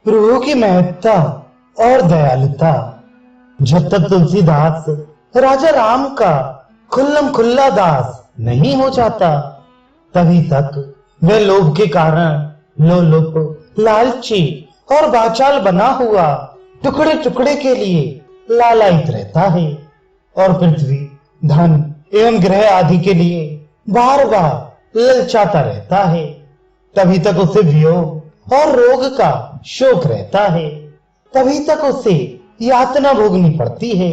प्रभु की महत्ता और दयालुता। जब तक तुलसीदास राजा राम का खुल्लम खुल्ला दास नहीं हो जाता, तभी तक वह लोभ के कारण लोलुप, लालची और वाचाल बना हुआ टुकड़े टुकड़े के लिए लालायित रहता है और पृथ्वी, धन एवं ग्रह आदि के लिए बार बार ललचाता रहता है। तभी तक उसे वियोग और रोग का शोक रहता है, तभी तक उसे यातना भोगनी पड़ती है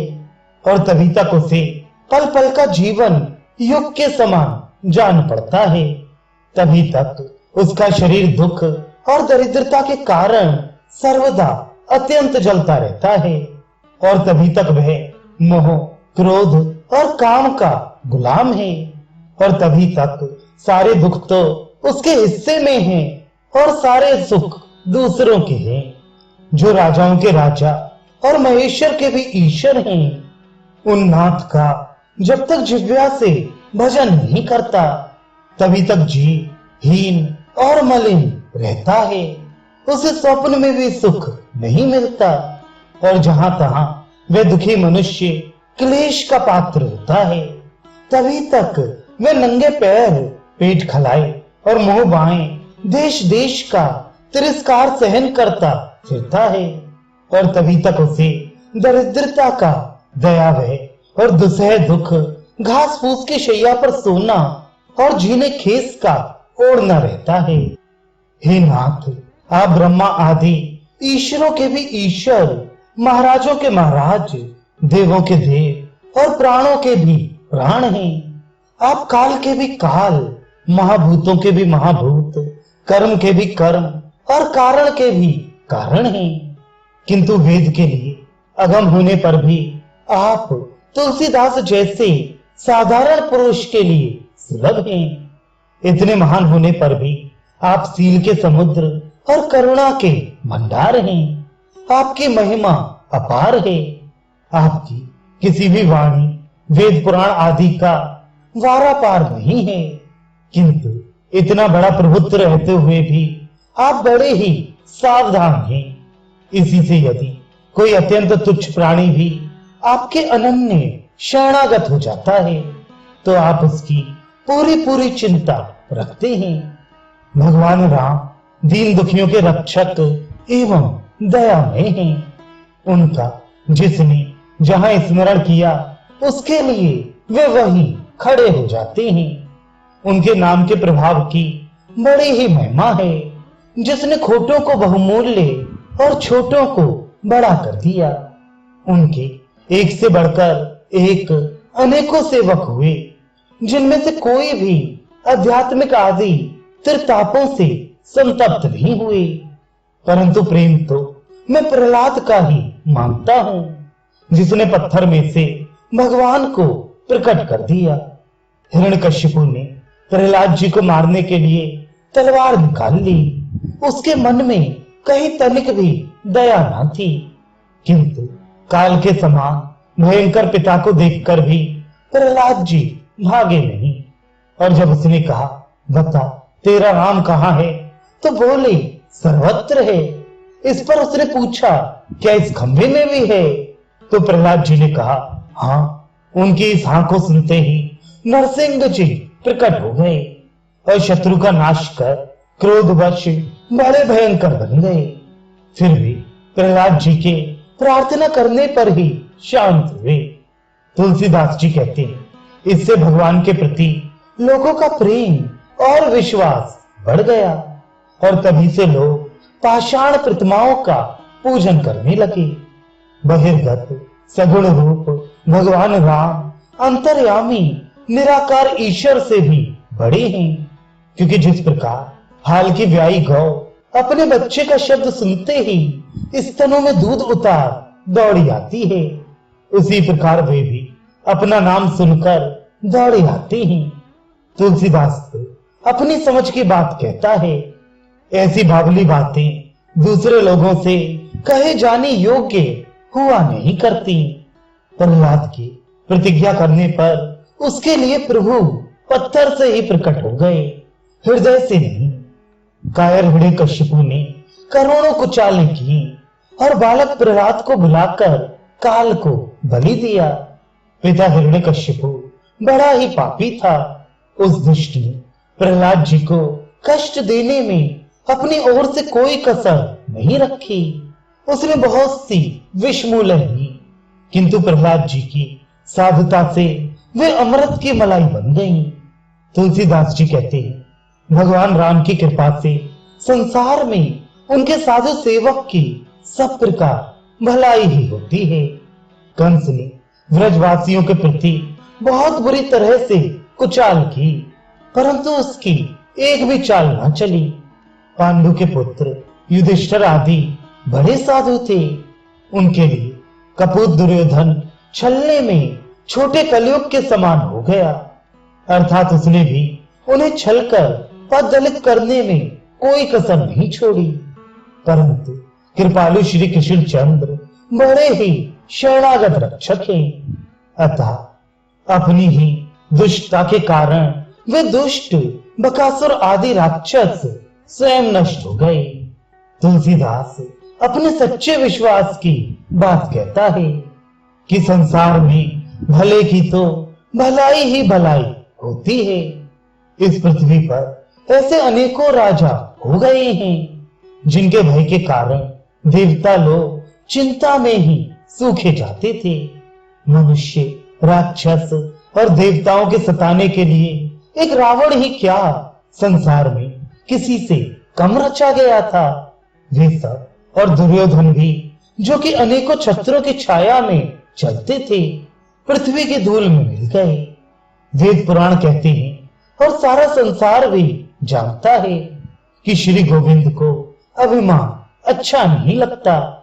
और तभी तक उसे पल पल का जीवन युग के समान जान पड़ता है। तभी तक उसका शरीर दुख और दरिद्रता के कारण सर्वदा अत्यंत जलता रहता है और तभी तक वह मोह, क्रोध और काम का गुलाम है और तभी तक सारे दुख तो उसके हिस्से में हैं और सारे सुख दूसरों के हैं। जो राजाओं के राजा और महेश्वर के भी ईश्वर हैं, उन नाथ का जब तक जिह्वा से भजन नहीं करता, तभी तक जीव हीन और मलिन रहता है। उसे स्वप्न में भी सुख नहीं मिलता और जहां तहां वह दुखी मनुष्य क्लेश का पात्र होता है। तभी तक वह नंगे पैर पेट खलाए और मुंह बाएं देश देश का तिरस्कार सहन करता फिरता है और तभी तक उसे दरिद्रता का दयावह और दुसह दुख घास फूस की शैया पर सोना और जीने खेस का ओढ़ना रहता है। हे नाथ, आप ब्रह्मा आदि ईश्वरों के भी ईश्वर, महाराजों के महाराज, देवों के देव और प्राणों के भी प्राण हैं। आप काल के भी काल, महाभूतों के भी महाभूत, कर्म के भी कर्म और कारण के भी कारण हैं। किंतु वेद के लिए अगम होने पर भी आप तुलसीदास जैसे साधारण पुरुष के लिए सुलभ हैं। इतने महान होने पर भी आप सील के समुद्र और करुणा के भंडार हैं। आपकी महिमा अपार है। आपकी किसी भी वाणी, वेद पुराण आदि का वारा पार नहीं है। किंतु इतना बड़ा प्रभुत्व रहते हुए भी आप बड़े ही सावधान हैं। इसी से यदि कोई अत्यंत तुच्छ प्राणी भी आपके अनन्य शरणागत हो जाता है, तो आप उसकी पूरी पूरी चिंता रखते हैं। भगवान राम दीन दुखियों के रक्षक एवं दयामय हैं। उनका जिसने जहां स्मरण किया, उसके लिए वे वहीं खड़े हो जाते हैं। उनके नाम के प्रभाव की बड़ी ही महिमा है। जिसने खोटों को बहुमूल्य और छोटों को बड़ा कर दिया। उनके एक से बढ़कर एक अनेकों सेवक हुए, जिनमें से कोई भी आध्यात्मिक आदि त्रितापों से संतप्त नहीं हुए। परंतु प्रेम तो मैं प्रहलाद का ही मानता हूं, जिसने पत्थर में से भगवान को प्रकट कर दिया। हिरण्यकशिपु ने प्रहलाद जी को मारने के लिए तलवार निकाल ली। उसके मन में कहीं तनिक भी दया न थी, किंतु काल के समान भयंकर पिता को देखकर भी प्रहलाद जी भागे नहीं। और जब उसने कहा, बता तेरा राम कहाँ है, तो बोले सर्वत्र है। इस पर उसने पूछा, क्या इस खंभे में भी है? तो प्रहलाद जी ने कहा, हाँ। उनकी इस हाँ को सुनते ही नरसिंह जी प्रकट हो गए और शत्रु का नाश कर क्रोधवश बड़े भयंकर बन गए। फिर भी प्रहलाद जी के प्रार्थना करने पर ही शांत हुए। तुलसीदास जी कहते हैं, इससे भगवान के प्रति लोगों का प्रेम और विश्वास बढ़ गया और तभी से लोग पाषाण प्रतिमाओं का पूजन करने लगे। बहिर्गत सगुण रूप भगवान राम अंतर्यामी निराकार ईश्वर से भी बड़े हैं, क्योंकि जिस प्रकार हाल की ब्याई गौ अपने बच्चे का शब्द सुनते ही स्तनों में दूध उतार दौड़ी आती है, उसी प्रकार वे भी अपना नाम सुनकर दौड़े आते हैं। तुलसीदास तो अपनी समझ की बात कहता है। ऐसी बावली बातें दूसरे लोगों से कहे जाने योग्य हुआ नहीं करती। प्रहलाद की प्रतिज्ञा करने पर उसके लिए प्रभु पत्थर से ही प्रकट हो गए, हृदय से नहीं। कायर हिरण्यकशिपु ने करोड़ों कुचालें की और बालक प्रहलाद को बुलाकर काल को बलि दिया। पिता हिरण्यकश्यप बड़ा ही पापी था। उस दुष्ट ने प्रहलाद जी को कष्ट देने में अपनी ओर से कोई कसर नहीं रखी। उसने बहुत सी विषमूलन ली, किंतु प्रहलाद जी की साधुता से वे अमृत की मलाई बन गईं। तुलसीदास जी कहते हैं, भगवान राम की कृपा से संसार में उनके साधु सेवक की सब प्रकार भलाई ही होती है। कंस ने व्रजवासियों के प्रति बहुत बुरी तरह से कुचाल की, परंतु उसकी एक भी चाल न चली। पांडु के पुत्र युधिष्ठिर आदि बड़े साधु थे। उनके लिए कपूत दुर्योधन छलने में छोटे कलयुग के समान हो गया, अर्थात उसने भी उन्हें छलकर पद दलित करने में कोई कसर नहीं छोड़ी। परंतु कृपालु श्री कृष्ण चंद्र बड़े ही शरणागत रक्षक हैं, अतः अपनी ही दुष्टता के कारण वे दुष्ट बकासुर आदि राक्षस स्वयं नष्ट हो गए। तुलसीदास अपने सच्चे विश्वास की बात कहता है कि संसार में भले की तो भलाई ही भलाई होती है। इस पृथ्वी पर ऐसे अनेकों राजा हो गए हैं जिनके भय के कारण देवता लोग चिंता में ही सूखे जाते थे। मनुष्य, राक्षस और देवताओं के सताने के लिए एक रावण ही क्या संसार में किसी से कम रचा गया था। वे सब और दुर्योधन भी, जो कि अनेकों छत्रों की छाया में चलते थे, पृथ्वी की धूल में मिल गए। वेद पुराण कहते हैं और सारा संसार भी जानता है कि श्री गोविंद को अभिमान अच्छा नहीं लगता।